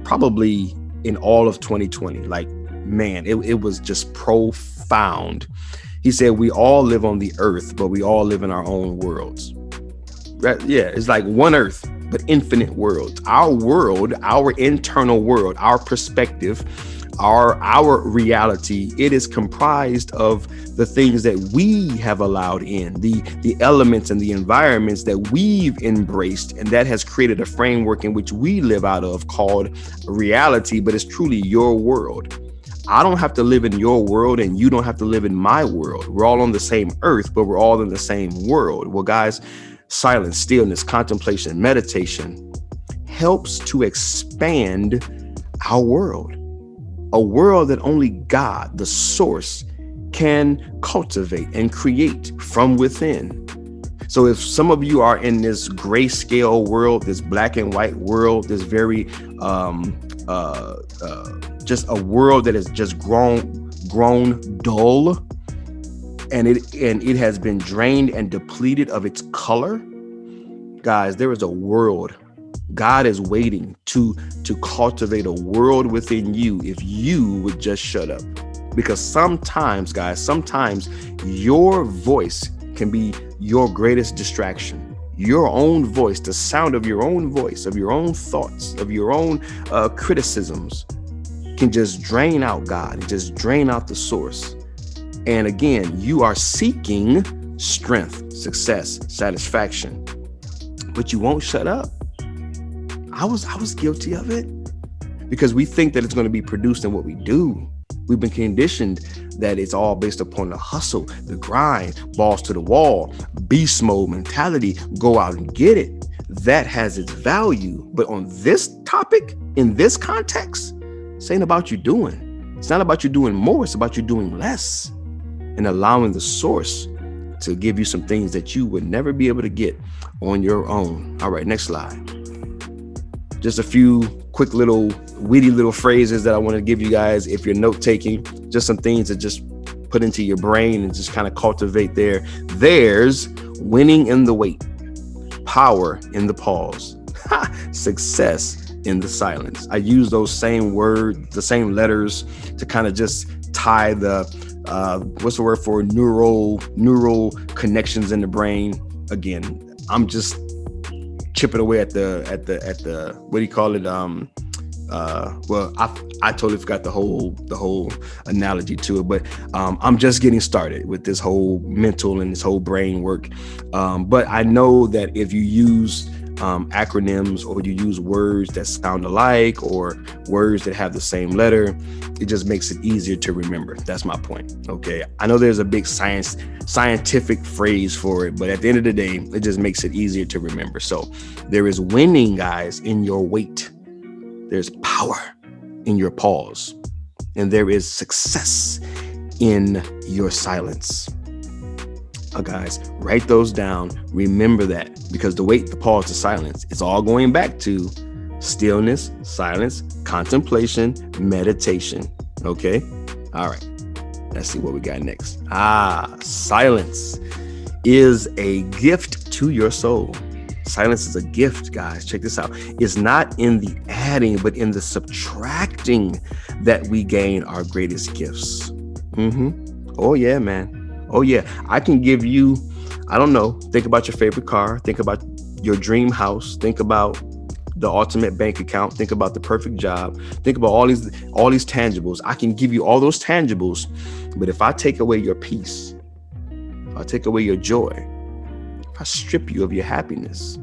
probably in all of 2020. Like, man, it was just profound. He said, we all live on the earth, but we all live in our own worlds. Right? Yeah, it's like one earth, but infinite worlds. Our world, our internal world, our perspective, our reality, it is comprised of the things that we have allowed in, the elements and the environments that we've embraced, and that has created a framework in which we live out of called reality, but it's truly your world. I don't have to live in your world, and you don't have to live in my world. We're all on the same earth, but we're all in the same world. Well, guys, silence, stillness, contemplation, meditation helps to expand our world. A world that only God, the source, can cultivate and create from within. So if some of you are in this grayscale world, this black and white world, this very just a world that has just grown dull, and it has been drained and depleted of its color, guys, there is a world. God is waiting to cultivate a world within you if you would just shut up. Because sometimes, guys, your voice can be your greatest distraction. Your own voice, the sound of your own voice, of your own thoughts, of your own criticisms can just drain out God and just drain out the source. And again, you are seeking strength, success, satisfaction, but you won't shut up. I was guilty of it because we think that it's going to be produced in what we do. We've been conditioned that it's all based upon the hustle, the grind, balls to the wall, beast mode mentality, go out and get it. That has its value. But on this topic, in this context, it's ain't about you doing. It's not about you doing more. It's about you doing less and allowing the source to give you some things that you would never be able to get on your own. All right, next slide. Just a few quick little witty little phrases that I want to give you guys if you're note taking, just some things to just put into your brain and just kind of cultivate there. There's winning in the wait, power in the pause, success in the silence. I use those same words, the same letters to kind of just tie the what's the word for neural connections in the brain. Again, I'm just chipping away at the what do you call it? Well, I totally forgot the whole analogy to it, but I'm just getting started with this whole mental and this whole brain work. But I know that if you use acronyms or you use words that sound alike or words that have the same letter, it just makes it easier to remember. That's my point. Okay. I know there's a big scientific phrase for it, but at the end of the day, it just makes it easier to remember. So there is winning, guys, in your wait. There's power in your pause, and there is success in your silence. Guys, write those down. Remember that, because the wait, the pause, the silence, it's all going back to stillness, silence, contemplation, meditation. Okay. All right. Let's see what we got next. Silence is a gift to your soul. Silence is a gift, guys. Check this out. It's not in the adding, but in the subtracting that we gain our greatest gifts. Oh yeah, man. Oh yeah. I can give you, I don't know, think about your favorite car, think about your dream house, think about the ultimate bank account, think about the perfect job, think about all these tangibles. I can give you all those tangibles, but if I take away your peace, if I take away your joy, if I strip you of your happiness,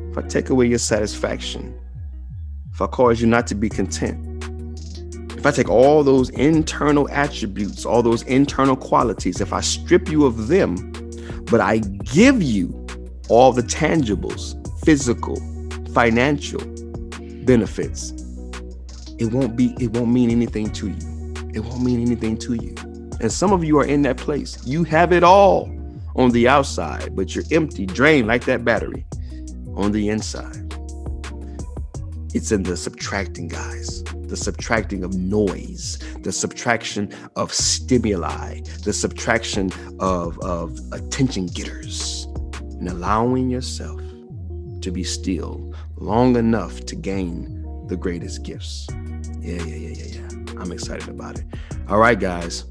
if I take away your satisfaction, if I cause you not to be content, if I take all those internal attributes, all those internal qualities, if I strip you of them, but I give you all the tangibles, physical, financial benefits, it won't mean anything to you. It won't mean anything to you. And some of you are in that place. You have it all on the outside, but you're empty, drained like that battery on the inside. It's in the subtracting, guys. The subtracting of noise, the subtraction of stimuli, the subtraction of attention getters, and allowing yourself to be still long enough to gain the greatest gifts. Yeah. I'm excited about it. All right, guys.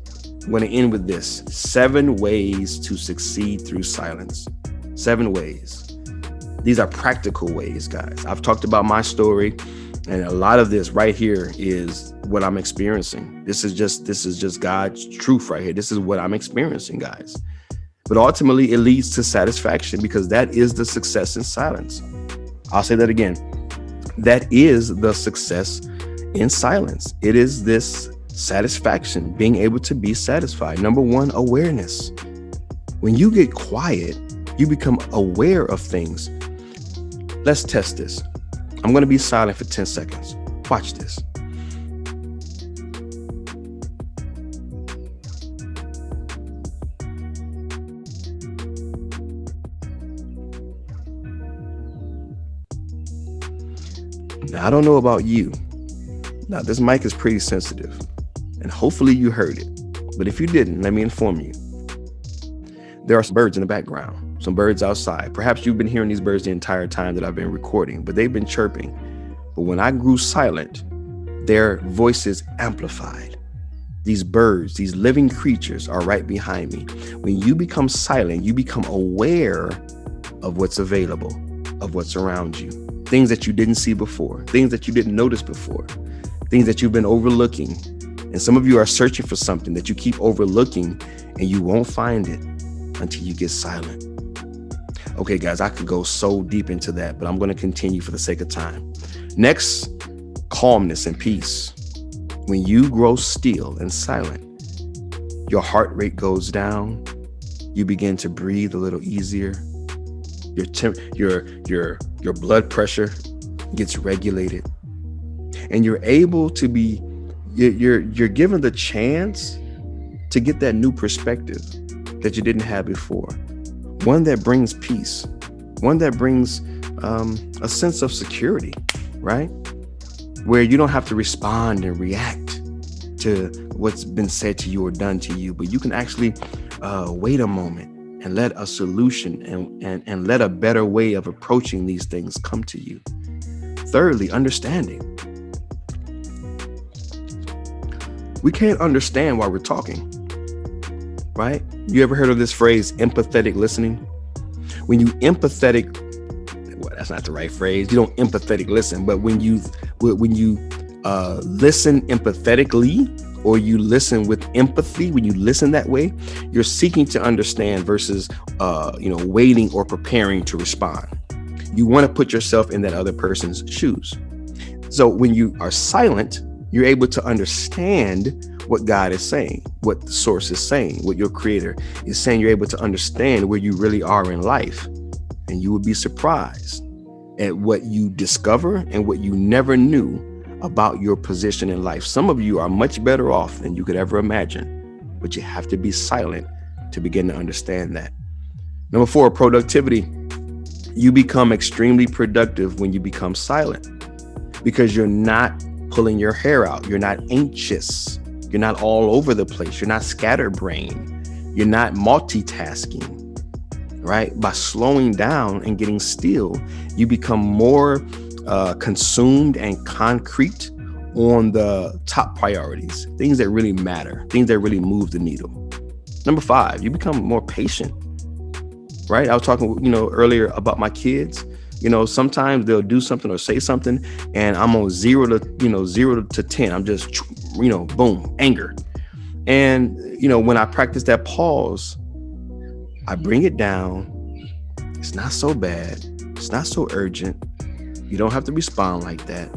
I'm going to end with this. 7 ways to succeed through silence. 7 ways. These are practical ways, guys. I've talked about my story, and a lot of this right here is what I'm experiencing. This is just God's truth right here. This is what I'm experiencing, guys. But ultimately, it leads to satisfaction, because that is the success in silence. I'll say that again. That is the success in silence. It is this satisfaction, being able to be satisfied. Number 1, awareness. When you get quiet, you become aware of things. Let's test this. I'm going to be silent for 10 seconds. Watch this. Now, I don't know about you. Now, this mic is pretty sensitive, and hopefully you heard it. But if you didn't, let me inform you. There are some birds in the background, some birds outside. Perhaps you've been hearing these birds the entire time that I've been recording, but they've been chirping. But when I grew silent, their voices amplified. These birds, these living creatures are right behind me. When you become silent, you become aware of what's available, of what's around you. Things that you didn't see before, things that you didn't notice before, things that you've been overlooking. And some of you are searching for something that you keep overlooking, and you won't find it until you get silent. Okay, guys, I could go so deep into that, but I'm going to continue for the sake of time. Next, calmness and peace. When you grow still and silent, your heart rate goes down. You begin to breathe a little easier. Your blood pressure gets regulated, and you're able to be. You're given the chance to get that new perspective that you didn't have before. One that brings peace, one that brings a sense of security, right? Where you don't have to respond and react to what's been said to you or done to you, but you can actually wait a moment and let a solution and let a better way of approaching these things come to you. Thirdly, understanding. We can't understand why we're talking, right? You ever heard of this phrase, empathetic listening? When you empathetic, well, that's not the right phrase. You don't empathetic listen, but when you listen empathetically, or you listen with empathy, when you listen that way, you're seeking to understand versus, waiting or preparing to respond. You want to put yourself in that other person's shoes. So when you are silent, you're able to understand what God is saying, what the source is saying, what your creator is saying. You're able to understand where you really are in life. And you would be surprised at what you discover and what you never knew about your position in life. Some of you are much better off than you could ever imagine, but you have to be silent to begin to understand that. Number 4, productivity. You become extremely productive when you become silent, because you're not pulling your hair out. You're not anxious. You're not all over the place. You're not scatterbrained. You're not multitasking, right? By slowing down and getting still, you become more consumed and concrete on the top priorities, things that really matter, things that really move the needle. Number 5, you become more patient, right? I was talking, earlier about my kids. Sometimes they'll do something or say something, and I'm on 0 to 10. I'm just, boom, anger. And, when I practice that pause, I bring it down. It's not so bad. It's not so urgent. You don't have to respond like that.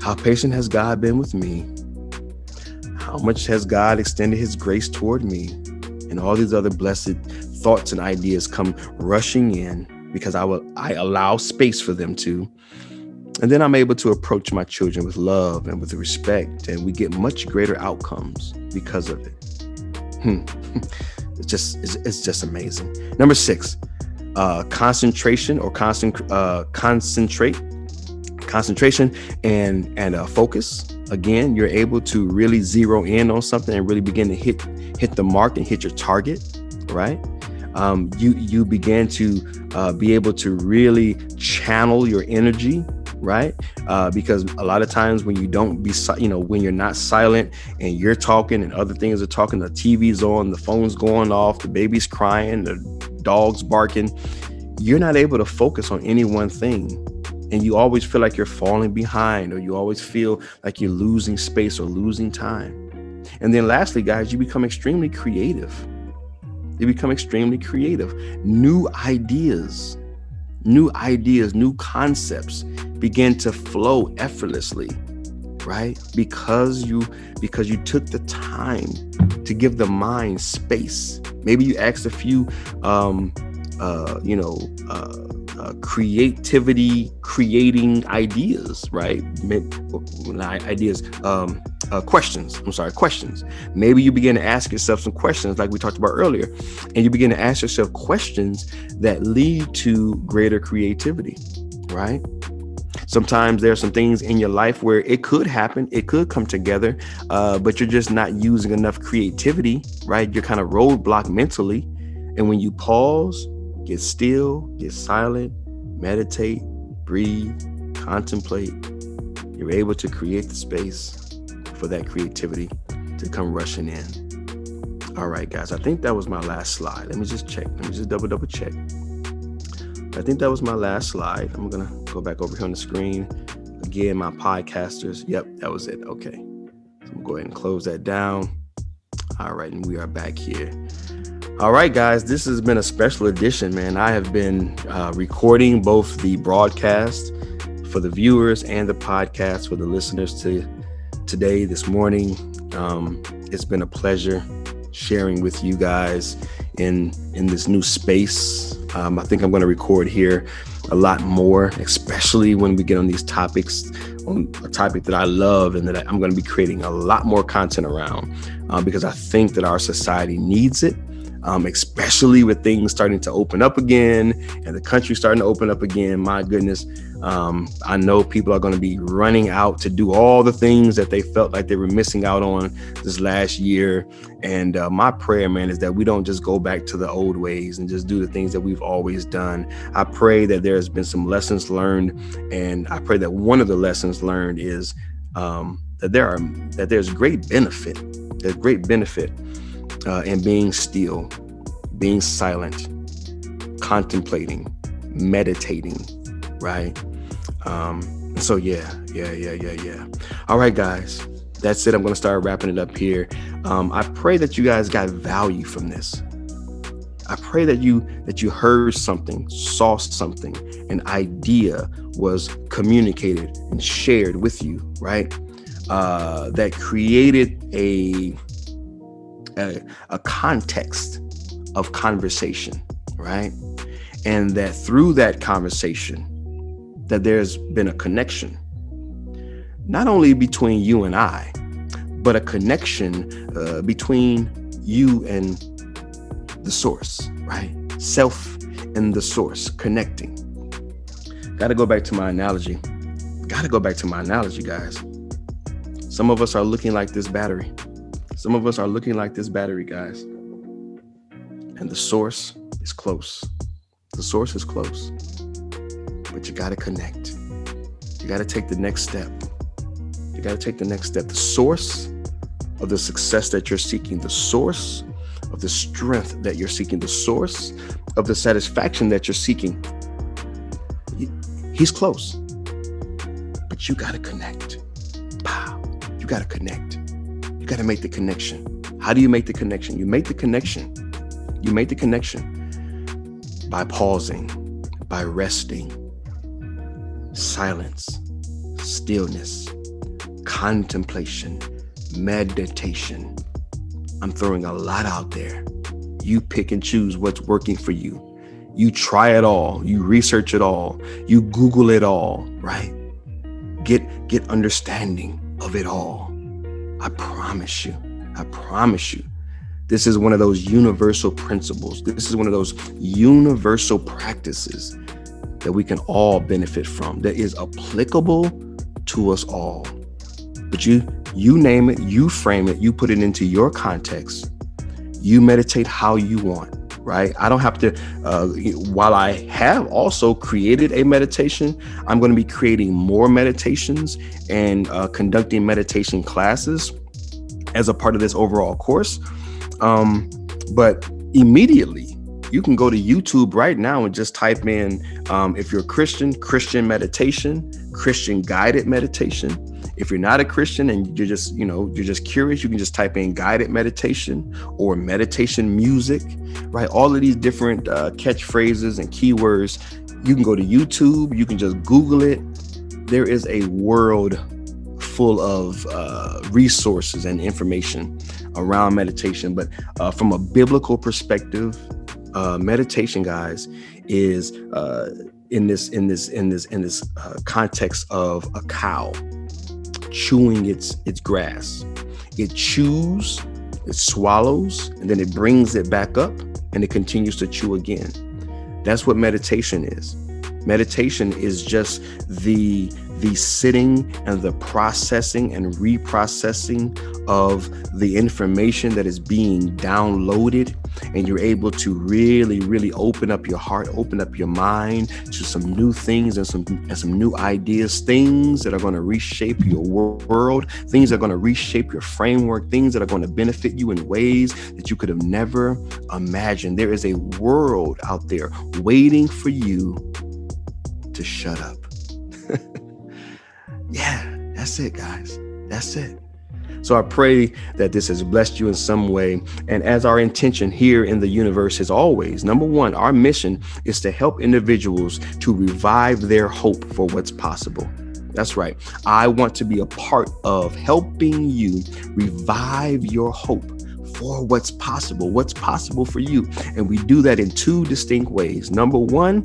How patient has God been with me? How much has God extended his grace toward me? And all these other blessed thoughts and ideas come rushing in because I allow space for them to. And then I'm able to approach my children with love and with respect, and we get much greater outcomes because of it. It's just amazing. Number 6, concentration or concentration and focus. Again, you're able to really zero in on something and really begin to hit the mark and hit your target, right? You begin to be able to really channel your energy, right? Because a lot of times when you don't be, when you're not silent and you're talking and other things are talking, the TV's on, the phone's going off, the baby's crying, the dog's barking, you're not able to focus on any one thing. And you always feel like you're falling behind, or you always feel like you're losing space or losing time. And then lastly, guys, you become extremely creative. New ideas, new concepts begin to flow effortlessly, right? Because you took the time to give the mind space. Maybe you asked a few, creating ideas, right? Questions. Maybe you begin to ask yourself some questions like we talked about earlier, and you begin to ask yourself questions that lead to greater creativity, right? Sometimes there are some things in your life where it could happen, it could come together, but you're just not using enough creativity, right? You're kind of roadblocked mentally. And when you pause, get still, get silent, meditate, breathe, contemplate, you're able to create the space for that creativity to come rushing in. All right, guys, I think that was my last slide. Let me just check. Let me just double check. I think that was my last slide. I'm going to go back over here on the screen. Again, my podcasters. Yep, that was it. Okay. So I'm going to go ahead and close that down. All right, and we are back here. All right, guys, this has been a special edition, man. I have been recording both the broadcast for the viewers and the podcast for the listeners today, this morning. It's been a pleasure sharing with you guys in this new space. I think I'm going to record here a lot more, especially when we get on these topics, on a topic that I love and that I'm going to be creating a lot more content around, because I think that our society needs it. Especially with things starting to open up again and the country starting to open up again. My goodness, I know people are going to be running out to do all the things that they felt like they were missing out on this last year. And my prayer, man, is that we don't just go back to the old ways and just do the things that we've always done. I pray that there's been some lessons learned, and I pray that one of the lessons learned is that there's great benefit. There's great benefit and being still, being silent, contemplating, meditating, right? So yeah. All right, guys, that's it. I'm going to start wrapping it up here. I pray that you guys got value from this. I pray that you heard something, saw something, an idea was communicated and shared with you, right? That created a context of conversation, right? And that through that conversation, that there's been a connection, not only between you and I, but a connection between you and the source, right? Self and the source connecting. Got to go back to my analogy, guys. Some of us are looking like this battery. Some of us are looking like this battery, guys. And the source is close. The source is close. But you got to connect. You got to take the next step. The source of the success that you're seeking, the source of the strength that you're seeking, the source of the satisfaction that you're seeking, he's close. But you got to connect. Wow. You got to connect. You got to make the connection. How do you make the connection? You make the connection by pausing, by resting, silence, stillness, contemplation, meditation. I'm throwing a lot out there. You pick and choose what's working for you. You try it all. You research it all. You Google it all, right? Get understanding of it all. I promise you. This is one of those universal principles. This is one of those universal practices that we can all benefit from, that is applicable to us all. But you name it, you frame it, you put it into your context. You meditate how you want, right? I don't have to, while I have also created a meditation, I'm going to be creating more meditations and conducting meditation classes as a part of this overall course. But immediately you can go to YouTube right now and just type in, if you're a Christian meditation, Christian guided meditation. If you're not a Christian and you're just curious, you can just type in guided meditation or meditation music, right? All of these different catchphrases and keywords. You can go to YouTube. You can just Google it. There is a world full of resources and information around meditation. But from a biblical perspective, meditation, guys, is in this context of a cow chewing its grass. It chews, it swallows, and then it brings it back up and it continues to chew again. That's what meditation is. Meditation is just the sitting and the processing and reprocessing of the information that is being downloaded, and you're able to really, really open up your heart, open up your mind to some new things and some new ideas, things that are going to reshape your world, things that are going to reshape your framework, things that are going to benefit you in ways that you could have never imagined. There is a world out there waiting for you to shut up. Yeah, that's it, guys. That's it. So I pray that this has blessed you in some way. And as our intention here in the universe is always, number one, our mission is to help individuals to revive their hope for what's possible. That's right. I want to be a part of helping you revive your hope for what's possible for you. And we do that in two distinct ways. Number one,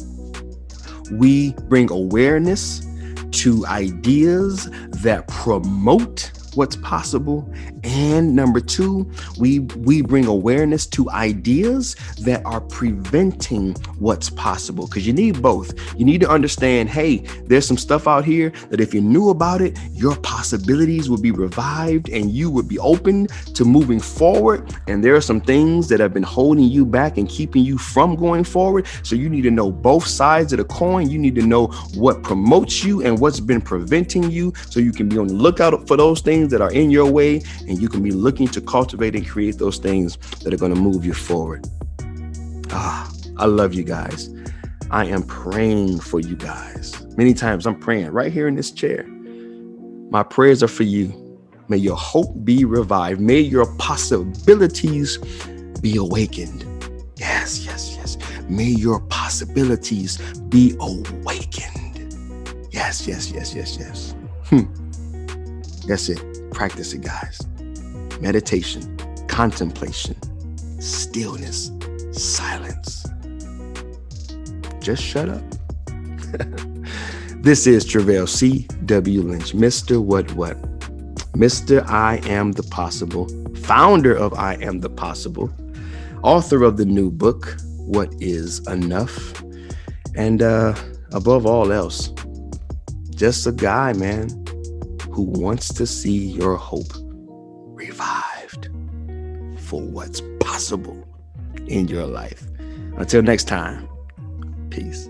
we bring awareness to ideas that promote what's possible. And number two, we bring awareness to ideas that are preventing what's possible. Because you need both. You need to understand, hey, there's some stuff out here that if you knew about it, your possibilities would be revived and you would be open to moving forward. And there are some things that have been holding you back and keeping you from going forward. So you need to know both sides of the coin. You need to know what promotes you and what's been preventing you, so you can be on the lookout for those things that are in your way, and you can be looking to cultivate and create those things that are going to move you forward. I love you guys. I am praying for you guys. Many times I'm praying right here in this chair. My prayers are for you. May your hope be revived. May your possibilities be awakened. Yes, yes, yes. May your possibilities be awakened. Yes, yes, yes, yes, yes. That's it. Practice it, guys. Meditation, contemplation, stillness, silence. Just shut up. This is Treveal C.W. Lynch, Mr. What? Mr. I Am the Possible, founder of I Am the Possible, author of the new book, What Is Enough? And above all else, just a guy, man, who wants to see your hope revived for what's possible in your life. Until next time, peace.